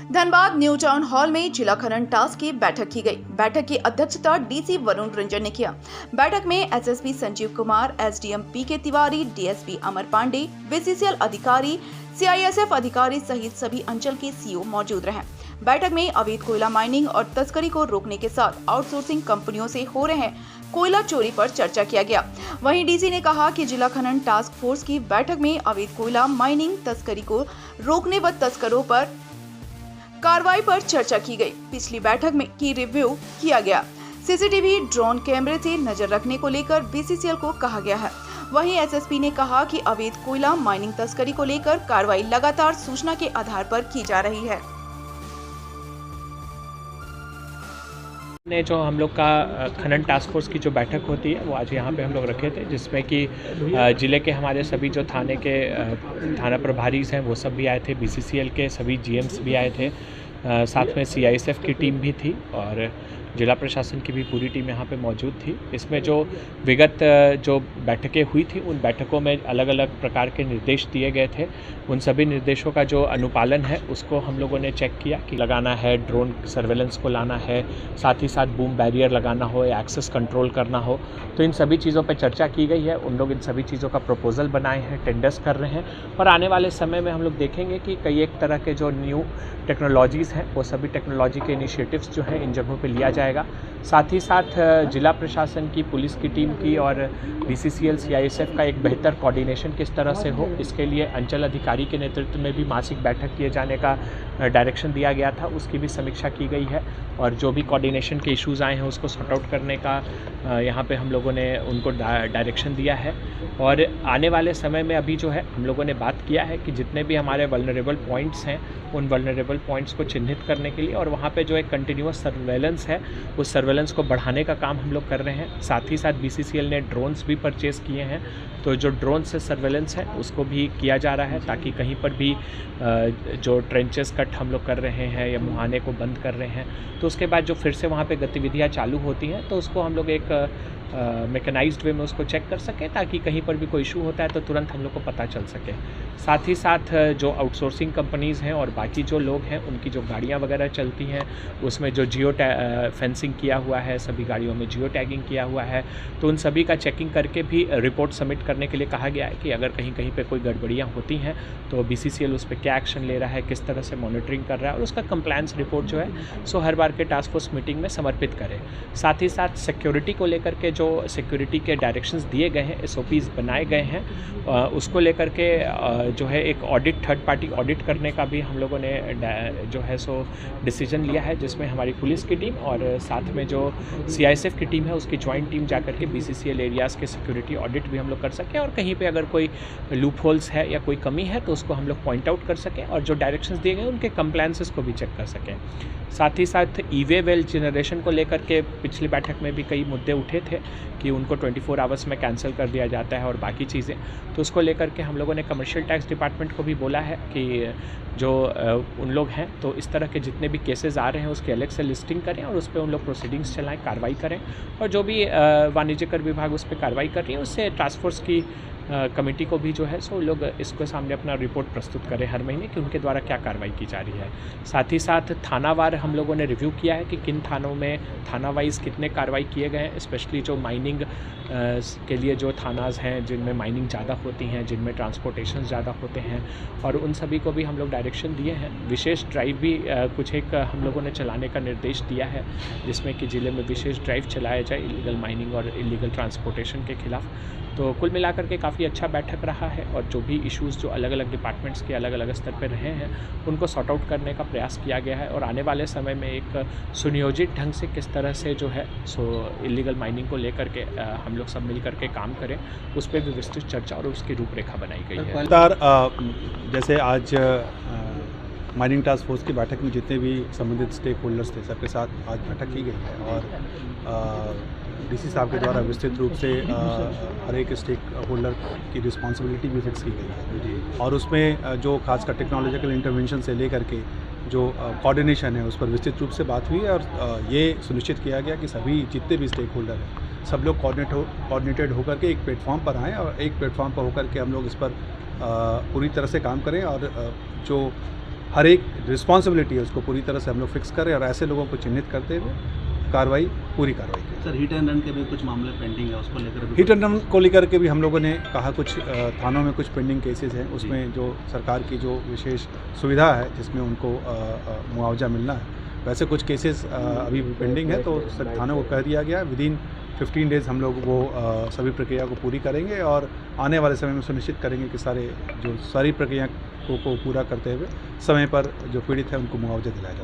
Dhanbad new town hall में जिला खनन टास्क की बैठक की गई। बैठक की अध्यक्षता डीसी वरुण रंजन ने किया। बैठक में एसएसपी संजीव कुमार, एसडीएम पीके तिवारी, डीएसपी अमर पांडे, बीसीसीएल अधिकारी, सीआईएसएफ अधिकारी सहित सभी अंचल के सीओ मौजूद रहे। बैठक में अवैध कोयला माइनिंग और तस्करी को रोकने के साथ आउटसोर्सिंग कंपनियों से हो रहे कोयला चोरी पर चर्चा किया गया। वहीं डीसी ने कहा कि जिला खनन टास्क फोर्स की बैठक में अवैध कोयला माइनिंग तस्करी को रोकने व तस्करों पर कार्रवाई पर चर्चा की गई। पिछली बैठक में की रिव्यू किया गया। सीसीटीवी ड्रोन कैमरे से नजर रखने को लेकर बीसीसीएल को कहा गया है। वहीं एसएसपी ने कहा कि अवैध कोयला माइनिंग तस्करी को लेकर कार्रवाई लगातार सूचना के आधार पर की जा रही है। ने जो हम लोग का खनन टास्क फोर्स की जो बैठक होती है वो आज यहाँ पे हम लोग रखे थे, जिसमें कि ज़िले के हमारे सभी जो थाने के थाना प्रभारी हैं वो सब भी आए थे, बीसीसीएल के सभी जीएम्स भी आए थे, साथ में सीआईएसएफ की टीम भी थी और जिला प्रशासन की भी पूरी टीम यहाँ पे मौजूद थी। इसमें जो विगत जो बैठकें हुई थी उन बैठकों में अलग अलग प्रकार के निर्देश दिए गए थे। उन सभी निर्देशों का जो अनुपालन है उसको हम लोगों ने चेक किया कि लगाना है, ड्रोन सर्वेलेंस को लाना है, साथ ही साथ बूम बैरियर लगाना हो या एक्सेस कंट्रोल करना हो, तो इन सभी चीज़ों पर चर्चा की गई है। उन लोग इन सभी चीज़ों का प्रपोजल बनाए हैं, टेंडर्स कर रहे हैं और आने वाले समय में हम लोग देखेंगे कि कई एक तरह के जो न्यू टेक्नोलॉजीज़ हैं वो सभी टेक्नोलॉजी के इनिशिएटिव्स जो हैं इन जगहों पे लिया जाएगा। साथ ही साथ जिला प्रशासन की, पुलिस की टीम की और बीसीसीएल सीआईएसएफ का एक बेहतर कोऑर्डिनेशन किस तरह से हो, इसके लिए अंचल अधिकारी के नेतृत्व में भी मासिक बैठक किए जाने का डायरेक्शन दिया गया था, उसकी भी समीक्षा की गई है और जो भी कोऑर्डिनेशन के इश्यूज़ आए हैं उसको सॉर्ट आउट करने का यहाँ पे हम लोगों ने उनको डायरेक्शन दिया है। और आने वाले समय में अभी जो है हम लोगों ने बात किया है कि जितने भी हमारे वल्नरेबल पॉइंट्स हैं उन वल्नरेबल पॉइंट्स को चिन्हित करने के लिए और वहाँ पे जो एक कंटिन्यूअस सर्वेलेंस है उस सर्वेलेंस को बढ़ाने का काम हम लोग कर रहे हैं। साथ ही साथ बीसीसीएल ने ड्रोन्स भी परचेज़ किए हैं, तो जो ड्रोन से सर्वेलेंस है उसको भी किया जा रहा है ताकि कहीं पर भी जो ट्रेंचेस कट हम लोग कर रहे हैं या मुहाने को बंद कर रहे हैं तो उसके बाद जो फिर से वहाँ पे गतिविधियाँ चालू होती हैं तो उसको हम लोग एक मैकेनाइज्ड वे में उसको चेक कर सकें ताकि कहीं पर भी कोई इशू होता है तो तुरंत हम लोग को पता चल सके। साथ ही साथ जो आउटसोर्सिंग कंपनीज़ हैं और बाकी जो लोग हैं उनकी जो गाड़ियाँ वगैरह चलती हैं उसमें जो जियो फेंसिंग किया हुआ है, सभी गाड़ियों में जियो टैगिंग किया हुआ है, तो उन सभी का चेकिंग करके भी रिपोर्ट सबमिट करने के लिए कहा गया है कि अगर कहीं कहीं पे कोई गड़बड़ियाँ होती हैं तो बीसीसीएल उस पर क्या एक्शन ले रहा है, किस तरह से मॉनिटरिंग कर रहा है और उसका कंप्लायंस रिपोर्ट जो है सो हर बार के टास्क फोर्स मीटिंग में समर्पित करें। साथ ही साथ सिक्योरिटी को लेकर के जो सिक्योरिटी के डायरेक्शंस दिए गए हैं, एसओपीज़ बनाए गए हैं, उसको लेकर के जो है एक ऑडिट, थर्ड पार्टी ऑडिट करने का भी हम लोगों ने जो है सो डिसीजन लिया है, जिसमें हमारी पुलिस की टीम और साथ में जो सीआईएसएफ की टीम है उसकी ज्वाइंट टीम जाकर के बीसीसीएल एरियाज़ के सिक्योरिटी ऑडिट भी हम लोग कर सकें और कहीं पे अगर कोई लूप होल्स है या कोई कमी है तो उसको हम लोग पॉइंट आउट कर सकें और जो डायरेक्शंस दिए गए उनके कंप्लायंसेस को भी चेक कर सकें। साथ ही साथ ई-वे वेल जनरेशन को लेकर के पिछली बैठक में भी कई मुद्दे उठे थे कि उनको 24 आवर्स में कैंसिल कर दिया जाता है और बाकी चीज़ें, तो उसको लेकर के हम लोगों ने कमर्शियल टैक्स डिपार्टमेंट को भी बोला है कि जो उन लोग हैं तो इस तरह के जितने भी केसेस आ रहे हैं उसकी अलग से लिस्टिंग करें और उस पर उन लोग प्रोसीडिंग्स चलाएं, कार्रवाई करें और जो भी वाणिज्य कर विभाग उस पर कार्रवाई कर रही है उससे टास्क फोर्स की कमेटी को भी जो है सो लोग इसको सामने अपना रिपोर्ट प्रस्तुत करें हर महीने कि उनके द्वारा क्या कार्रवाई की जा रही है। साथ ही साथ थानावार हम लोगों ने रिव्यू किया है कि किन थानों में थाना वाइज कितने कार्रवाई किए गए हैं, स्पेशली जो माइनिंग के लिए जो थानाज हैं जिनमें माइनिंग ज़्यादा होती हैं, जिनमें ट्रांसपोर्टेशन ज़्यादा होते हैं और उन सभी को भी हम लोग डायरेक्शन दिए हैं। विशेष ड्राइव भी कुछ एक हम लोगों ने चलाने का निर्देश दिया है जिसमें कि ज़िले में विशेष ड्राइव चलाया जाए इलीगल माइनिंग और इलीगल ट्रांसपोर्टेशन के खिलाफ। तो कुल मिलाकर के काफ़ी अच्छा बैठक रहा है और जो भी इश्यूज़ जो अलग अलग डिपार्टमेंट्स के अलग अलग स्तर पर रहे हैं उनको सॉर्ट आउट करने का प्रयास किया गया है और आने वाले समय में एक सुनियोजित ढंग से किस तरह से जो है सो इलीगल माइनिंग को लेकर के हम लोग सब मिल कर के काम करें, उस पर भी विस्तृत चर्चा और उसकी रूपरेखा बनाई गई है। जैसे आज माइनिंग टास्क फोर्स की बैठक में जितने भी संबंधित स्टेक होल्डर्स थे सबके साथ आज बैठक की गई है और डीसी साहब के द्वारा विस्तृत रूप से हर एक स्टेक होल्डर की रिस्पॉन्सिबिलिटी भी फिक्स की गई है और उसमें जो खासकर टेक्नोलॉजिकल इंटरवेंशन से लेकर के जो कोऑर्डिनेशन है उस पर विस्तृत रूप से बात हुई है और ये सुनिश्चित किया गया कि सभी जितने भी स्टेक होल्डर हैं सब लोग कोऑर्डिनेटेड होकर के एक प्लेटफॉर्म पर आएँ और एक प्लेटफॉर्म पर होकर के हम लोग इस पर पूरी तरह से काम करें और जो हर एक रिस्पॉन्सिबिलिटी है उसको पूरी तरह से हम लोग फिक्स करें और ऐसे लोगों को चिन्हित करते हुए पूरी कार्रवाई की। सर हिट एंड रन के भी कुछ मामले पेंडिंग है, उसको लेकर भी हिट एंड रन को लेकर के भी हम लोगों ने कहा कुछ थानों में कुछ पेंडिंग केसेस हैं, उसमें जो सरकार की जो विशेष सुविधा है जिसमें उनको मुआवजा मिलना है, वैसे कुछ केसेस अभी पेंडिंग है, तो थानों को कह दिया गया विदिन 15 डेज़ हम लोग वो सभी प्रक्रिया को पूरी करेंगे और आने वाले समय में सुनिश्चित करेंगे कि सारी प्रक्रिया को पूरा करते हुए समय पर जो पीड़ित है उनको मुआवजा दिलाया जाए।